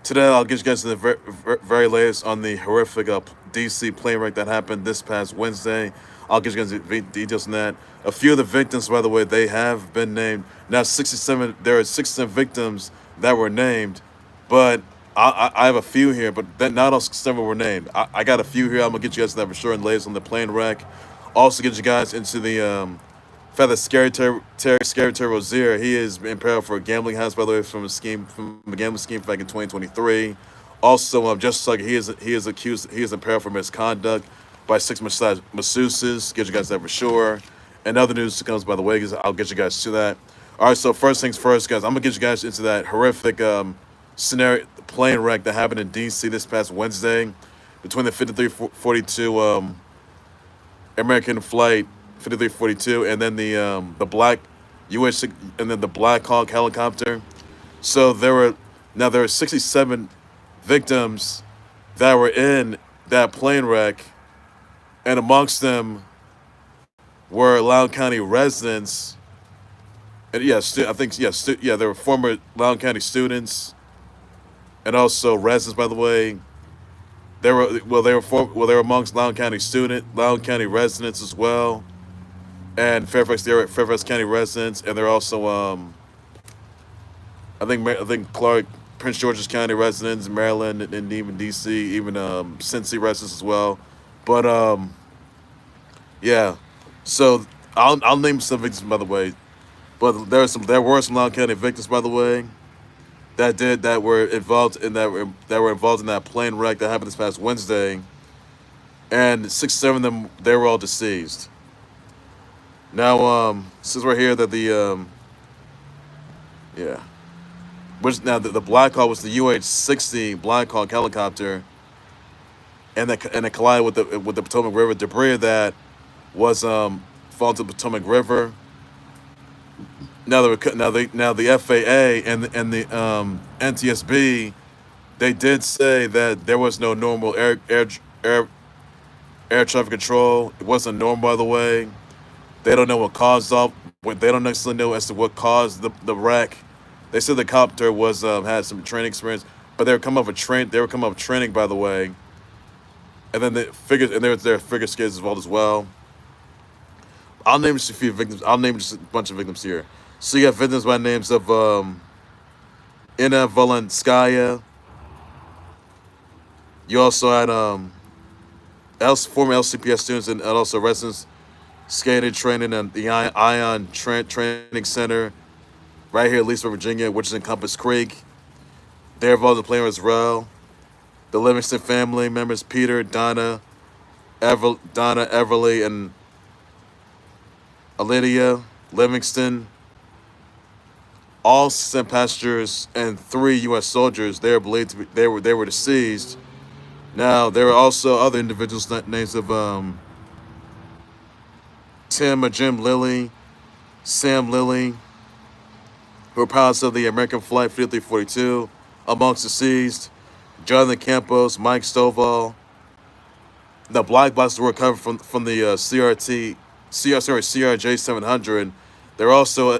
Today, I'll get you guys the very latest on the horrific DC plane wreck that happened this past Wednesday. I'll get you guys the details on that. A few of the victims, by the way, they have been named. Now, 67. There are 67 victims that were named, but I have a few here, but not all 67 were named. I got a few here. I'm gonna get you guys that for sure and latest on the plane wreck. Also, get you guys into the fact that Scary Terry Rozier, he is in peril for a gambling house, by the way, from a gambling scheme back in 2023. Also, just like he is accused, he is in peril for misconduct by six masseuses. Get you guys that for sure. And other news comes by the way, because I'll get you guys to that. All right, so first things first, guys, I'm gonna get you guys into that horrific scenario, plane wreck that happened in D.C. this past Wednesday between the 5342 American flight 5342 and then the black UH and then the Blackhawk helicopter. So there were 67 victims that were in that plane wreck, and amongst them were Loudoun County residents. And there were former Loudoun County students and also residents. By the way, they were amongst Loudoun County residents as well, and Fairfax County residents, and they're also I think Clark Prince George's County residents, Maryland, and even D.C., even Cincy residents as well. But yeah, so I'll name some victims, by the way. But there were some Loudoun County victims, by the way, that were involved in that plane wreck that happened this past Wednesday, and 67 of them, they were all deceased. Now, since we're here, that yeah, which now the Blackhawk was the UH-60 Blackhawk helicopter, and it collided with the Potomac River. Debris of that was fallen to the Potomac River. Now the FAA and the NTSB, they did say that there was no normal air traffic control. It wasn't normal, by the way. They don't know what caused they don't necessarily know as to what caused the wreck. They said the copter was had some training experience, but they were coming up with training, by the way. And then there were figure skates involved as well. I'll name just a few victims. I'll name just a bunch of victims here. So you have victims by names of Inna Volanskaya. You also had former LCPS students and also residents skating training at the Ion Training Center right here in Leesburg, Virginia, which is in Compass Creek. They're involved in the plane as well. The Livingston family members, Peter, Donna, Everly, and Alydia Livingston. All 7 passengers and 3 U.S. soldiers, they were believed to be they were deceased. Now there were also other individuals names of Tim or Jim Lilley, Sam Lilley, who were pilots of the American Flight 5342, amongst deceased. Jonathan Campos, Mike Stovall. The black boxes were recovered from the CRJ 700. There are also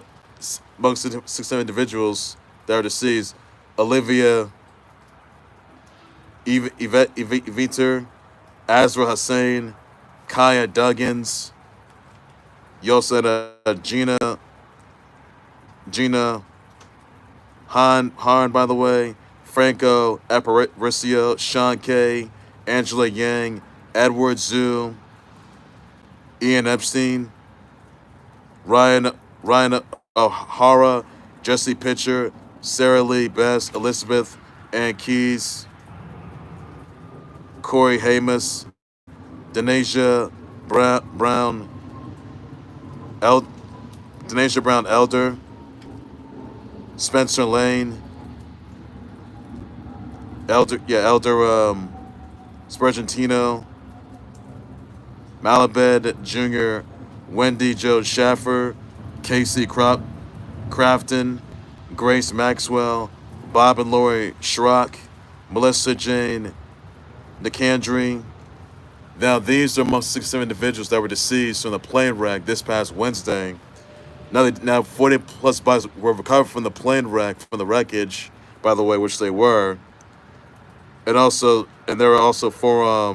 amongst the 6 individuals that are deceased, Olivia Eveter, Asra Hussein, Kiah Duggins. You also had Gina Han, by the way, Franco Aparacio, Sean Kay, Angela Yang, Edward Zhu, Ian Epstein, Ryan O'Hara, Jesse Pitcher, Sara Lee, Bess, Elizabeth, Ann Keys, Cory Haymos, Danasia Brown Elder, Spencer Lane, Elder Spergintino Malabed Jr., Wendy Shaffer, Casey Crafton, Grace Maxwell, Bob and Lori Schrock, Melissa Jane Nicondri. Now, these are among 67 individuals that were deceased from the plane wreck this past Wednesday. Now 40 plus bodies were recovered from the plane wreck, from the wreckage, by the way, which they were, and there were also four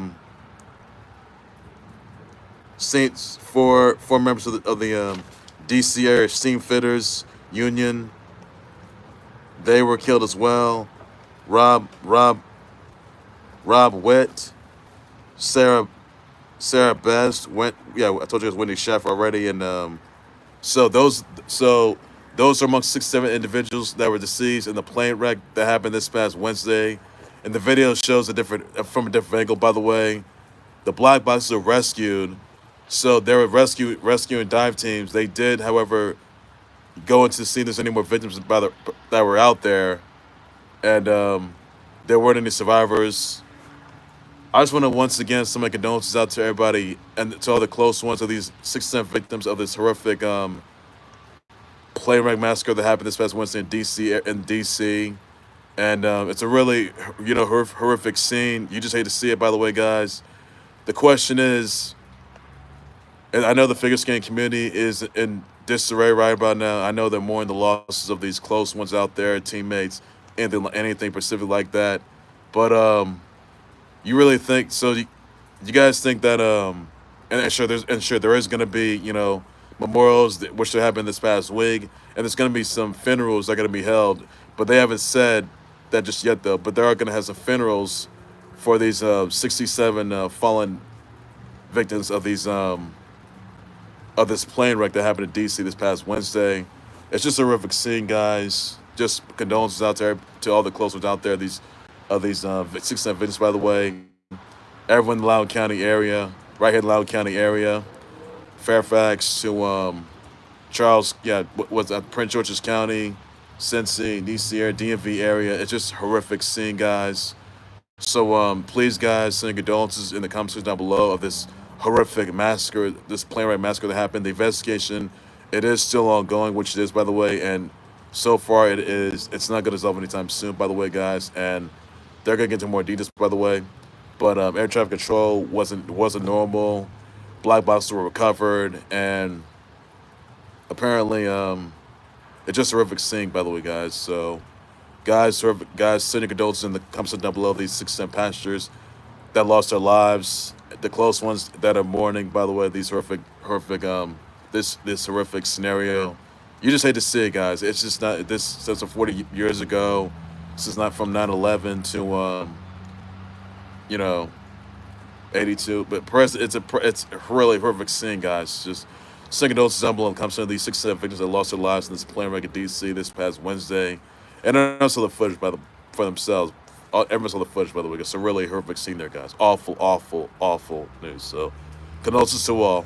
members of the D.C. area steam fitters union. They were killed as well. Rob Rob Rob Witt, Sarah Best went. Yeah, I told you it was Wendy Shaffer already, and so those are amongst 67 individuals that were deceased in the plane wreck that happened this past Wednesday. And the video shows from a different angle. By the way, the black boxes were rescued, so there were rescue and dive teams. They did, however, go into see if there's any more victims that were out there, and there weren't any survivors. I just want to once again send my condolences out to everybody and to all the close ones of these 67 victims of this horrific plane wreck massacre that happened this past Wednesday in DC. And it's a really, horrific scene. You just hate to see it, by the way, guys. The question is, and I know the figure skating community is in disarray right about now. I know they're mourning the losses of these close ones out there, teammates, anything specific like that. But you really think so? You guys think that and sure there is going to be memorials which there happened this past week, and there's going to be some funerals that are going to be held, but they haven't said that just yet though. But they are going to have some funerals for these 67 fallen victims of these of this plane wreck that happened in D.C. this past Wednesday. It's just a horrific scene, guys. Just condolences out there to all the close ones out there. These 67 victims, by the way. Everyone in the Loudoun County area, right here in the Loudoun County area, Fairfax to Charles, what's that? Prince George's County, Cincy, D.C. area, DMV area. It's just a horrific scene, guys. So please, guys, send condolences in the comment section down below of this horrific massacre, this plane wreck massacre that happened. The investigation, it is still ongoing, which it is, by the way, and so far it's not going to resolve anytime soon, by the way, guys, and they're going to get into more details, by the way. But air traffic control wasn't normal. Black boxes were recovered, and apparently it's just a horrific scene, by the way, guys. So guys, send your condolences in the comment section down below. These 67 passengers that lost their lives, the close ones that are mourning, by the way, these horrific this horrific scenario. You just hate to see it, guys. It's just not this since 40 years ago. This is not from 9/11 to 82. But it's a really horrific scene, guys. Just send condolences down below. Comes to these 67 victims that lost their lives in this plane wreck in D.C. this past Wednesday, and also the footage for themselves. Everyone saw the footage, by the way. It's a really horrific scene there, guys. Awful, awful, awful news. So condolences to all,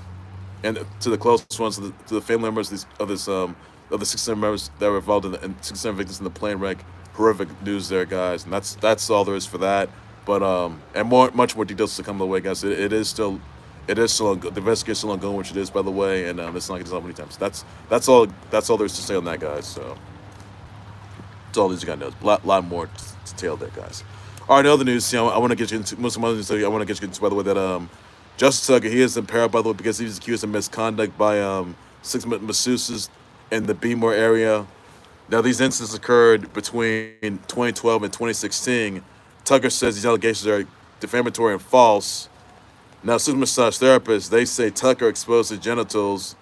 and to the close ones, to the family members of the 67 members that were involved in 67 victims in the plane wreck. Horrific news there, guys, and that's all there is for that. But and much more details to come the way, guys. It is still the investigation is still ongoing, which it is, by the way, and it's not going to stop many times. That's all there is to say on that, guys. So that's all these guys know. A lot more detail there, guys. All right, other news. I want to get you into some other news. I want to get you into, by the way, that Justice Tucker, he is in peril, by the way, because he's accused of misconduct by 6 masseuses in the Beemore area. Now, these incidents occurred between 2012 and 2016. Tucker says these allegations are defamatory and false. Now, six massage therapists, they say Tucker exposed his genitals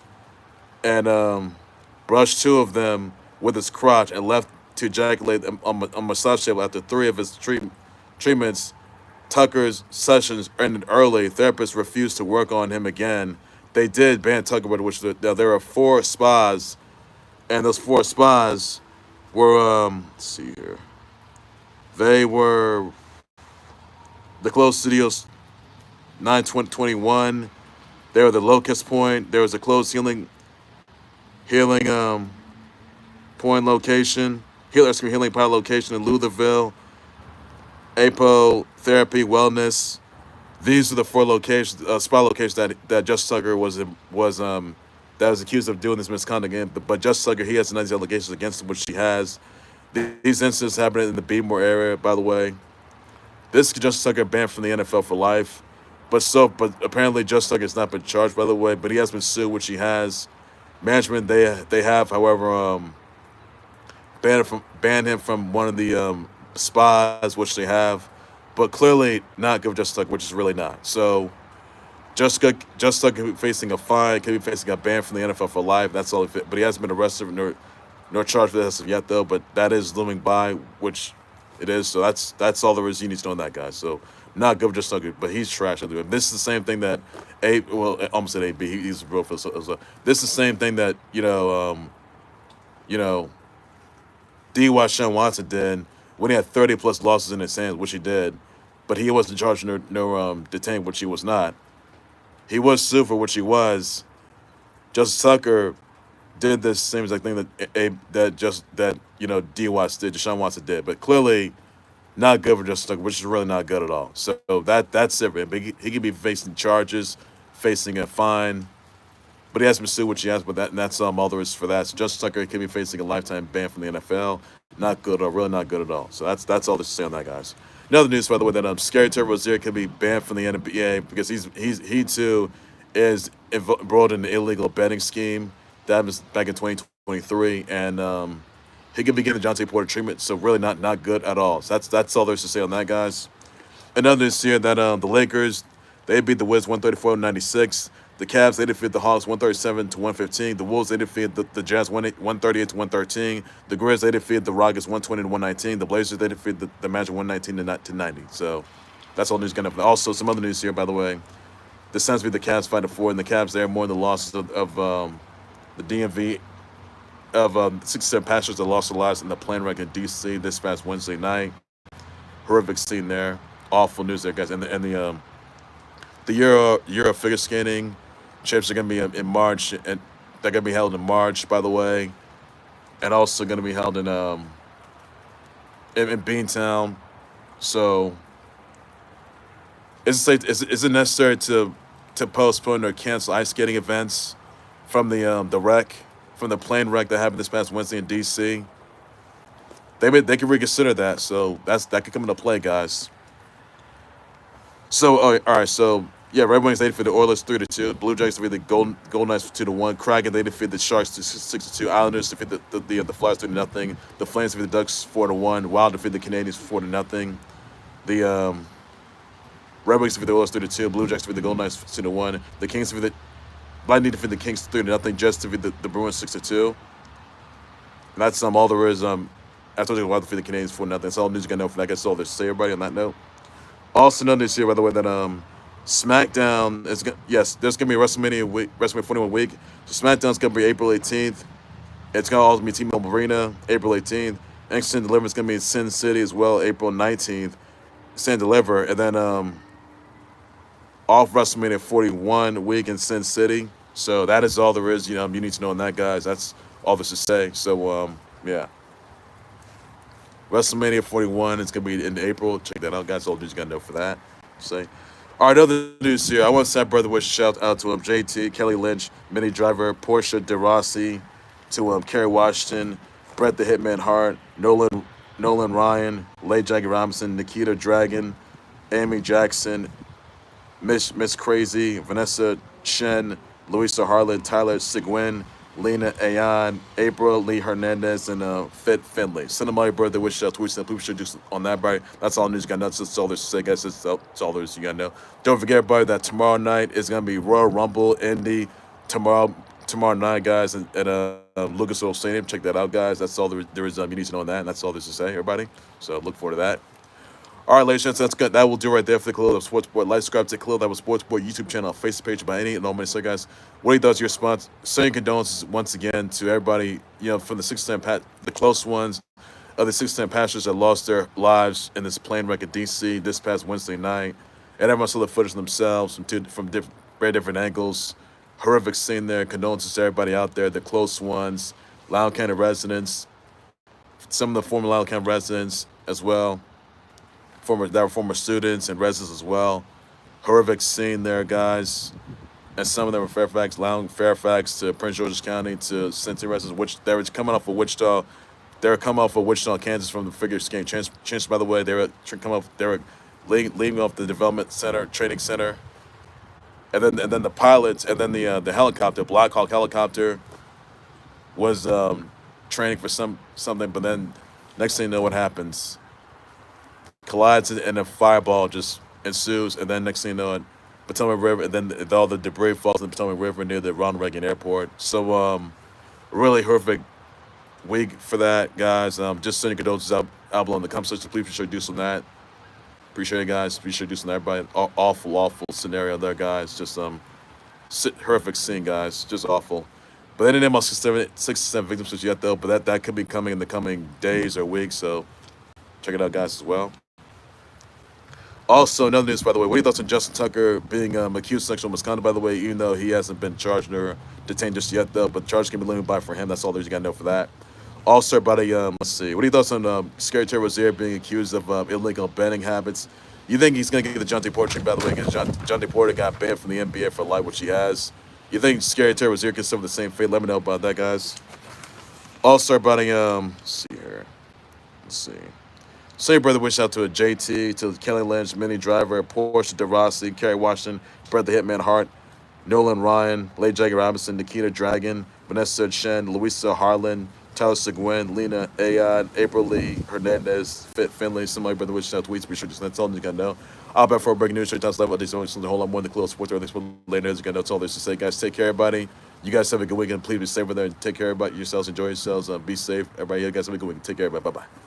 and brushed 2 of them with his crotch and left to ejaculate on a massage table after 3 of his treatments. Tucker's sessions ended early. Therapists refused to work on him again. They did ban Tucker, which there are 4 spas, and those 4 spas were, let's see here. They were the Closed Studios 921. They were the Locust Point. There was a Closed Healing Point location, Healing Pilot location in Lutherville, Apo Therapy Wellness. These are the 4 locations, spa locations that Justice Tucker was accused of doing this misconduct in. But Justice Tucker, he has denied these allegations against him, which she has. These incidents happened in the Beemore area, by the way. This Justice Tucker banned from the NFL for life, but apparently Justice Tucker has not been charged, by the way. But he has been sued, which he has. Management, they have, however, ban him from one of the spas, which they have, but clearly not give Justice Tucker, which is really not. So Justice Tucker could be facing a fine, could be facing a ban from the NFL for life. That's all. But he hasn't been arrested nor charged for this yet, though. But that is looming by, which it is. So that's all there is you need to know on that guy. So not good for Justice Tucker, but he's trash. This is the same thing that I almost said AB. He's real for so this is the same thing that you know DY Sean Watson did when he had 30 plus losses in his hands, which he did, but he wasn't charged nor detained, which he was not. He was sued for which he was. Justice Tucker did this same exact thing that DY did, Deshaun Watson did, but clearly not good for Justice Tucker, which is really not good at all. So that's it. But he could be facing charges, facing a fine, but he has been sued, which he has. But that's all there is for that. So Justice Tucker could be facing a lifetime ban from the NFL. Not good, or really not good at all. So that's all to say on that, guys. Another news, by the way, that Scary Terry Rozier could be banned from the NBA because he too is embroiled in an illegal betting scheme that was back in 2023, and he could be getting the Jonte Porter treatment. So really not good at all. So that's all there's to say on that, guys. Another news here that the Lakers, they beat the Wiz 134-96. The Cavs, they defeated the Hawks 137-115. The Wolves, they defeated the Jazz 138-113. The Grizz, they defeated the Rockets 120-119. The Blazers, they defeated the Magic 119-90. So that's all news going to. Also, some other news here, by the way. The Suns beat the Cavs 5-4, and the Cavs, they're more than the losses of the DMV of 67 passengers that lost their lives in the plane wreck in D.C. this past Wednesday night. Horrific scene there. Awful news there, guys. And the Euro figure skating champs are going to be in March, and they're going to be held in March, by the way, and also going to be held in Beantown. So, is it necessary to postpone or cancel ice skating events from the wreck, from the plane wreck that happened this past Wednesday in D.C.? They can reconsider that. So that could come into play, guys. So all right. So yeah, Red Wings they defeated the Oilers 3-2. Blue Jays defeated the Golden Knights 2-1. Kraken they defeated the Sharks 6-2. Islanders defeated the Flyers 3-0. The Flames defeated the Ducks 4-1. Wild defeated the Canadiens 4-0. The Red Wings defeated the Oilers 3-2. Blue Jays defeated the Golden Knights 2-1. The Kings defeated Lightning defeated the Kings 3-0. Jets defeated the Bruins 6-2. And that's all there is. I told you the Wild defeated the Canadiens 4-0. That's all news you gotta know for that. I guess all there's to say, everybody, on that note. Also, another news here, by the way, that SmackDown is there's gonna be a WrestleMania 41 week. So SmackDown's gonna be April 18th. It's gonna also be T-Mobile Arena, April 18th. Extend Deliver is gonna be in Sin City as well, April 19th. Stand Deliver, and then off WrestleMania 41 week in Sin City. So that is all there is. You need to know on that, guys. That's all there's to say. So yeah. WrestleMania 41 is going to be in April. Check that out, guys. All dudes got to know for that. Say. All right, other news here. I want to say brother wish shout out to JT, Kelly Lynch, Mini Driver, Portia de Rossi, to Kerry Washington, Brett the Hitman Hart, Nolan Ryan, Leigh Jackie Robinson, Nikita Dragon, Amy Jackson, Miss Crazy, Vanessa Chen, Louisa Harlan, Tyler Sigwin, Lena Ayan, April Lee Hernandez, and Fit Finley. Send them all your birthday wishes out, tweets, and people should do on that, buddy. That's all news you got to know. That's all there's to say, guys. That's all there's you got to know. Don't forget, everybody, that tomorrow night is going to be Royal Rumble Indy tomorrow night, guys, at Lucas Oil Stadium. Check that out, guys. That's all there is you need to know on that, and that's all there's to say, everybody. So look forward to that. All right, ladies and gentlemen, that's good. That will do right there for the Khalil of Sports Board. Like, subscribe to Khalil. That was Sports Board YouTube channel, Facebook page by any and all. So, guys, what he does, your response. Sending condolences once again to everybody, from the close ones of the 610 passengers that lost their lives in this plane wreck at D.C. this past Wednesday night. And everyone saw the footage themselves from very different angles. Horrific scene there. Condolences to everybody out there, the close ones, Loudoun County residents, some of the former Loudoun County residents as well. That were former students and residents as well. Horrific scene there, guys. And some of them were Fairfax to Prince George's County to Cincinnati residents, which they were coming off of Wichita. They were coming off of Wichita, Kansas from the figure skating champs. By the way, they were leaving off the development center, training center, and then the pilots, and then the helicopter, Blackhawk helicopter, was training for something, but then next thing you know, what happens? Collides and a fireball just ensues, and then next thing you know, it Potomac River, and then all the debris falls in the Potomac River near the Ronald Reagan Airport. So really horrific week for that, guys. Just sending condolences out below in the comment section. Please be sure to do some of that. Appreciate it, guys. Be sure to do some of that. Everybody, awful scenario there, guys. Just horrific scene, guys. Just awful. But they didn't name all 67 victims just yet, though. But that could be coming in the coming days or weeks. So check it out, guys, as well. Also, another news, by the way, what are your thoughts on Justin Tucker being accused of sexual misconduct, by the way, even though he hasn't been charged or detained just yet, though, but charges can be limited by for him. That's all there's you got to know for that. Also, everybody, let's see. What are your thoughts on Scary Terry Rozier being accused of illegal betting habits? You think he's going to get the John Porter treatment, by the way, because John Porter got banned from the NBA for life, which he has. You think Scary Terry Rozier can suffer the same fate? Let me know about that, guys. Also, everybody, let's see here. Let's see. So your brother wish out to a JT, to Kelly Lynch, Minnie Driver, Porsche DeRossi, Kerry Washington, Brett the Hitman Hart, Nolan Ryan, Lay Jagger Robinson, Nikita Dragon, Vanessa Chen, Louisa Harlan, Tyler Seguin, Lena Ayad, April Lee, Hernandez, Fit Finley, somebody brother wishes out tweets. Be sure to that's all you gotta know. I'll bet for breaking news, straight times, level, updates, something hold on more than close sports, everything later. You gotta know, it's all there's to say, guys. Take care, everybody. You guys have a good weekend. Please be safe over there and take care about yourselves. Enjoy yourselves. Be safe, everybody. You guys have a good weekend. Take care, everybody. Bye bye.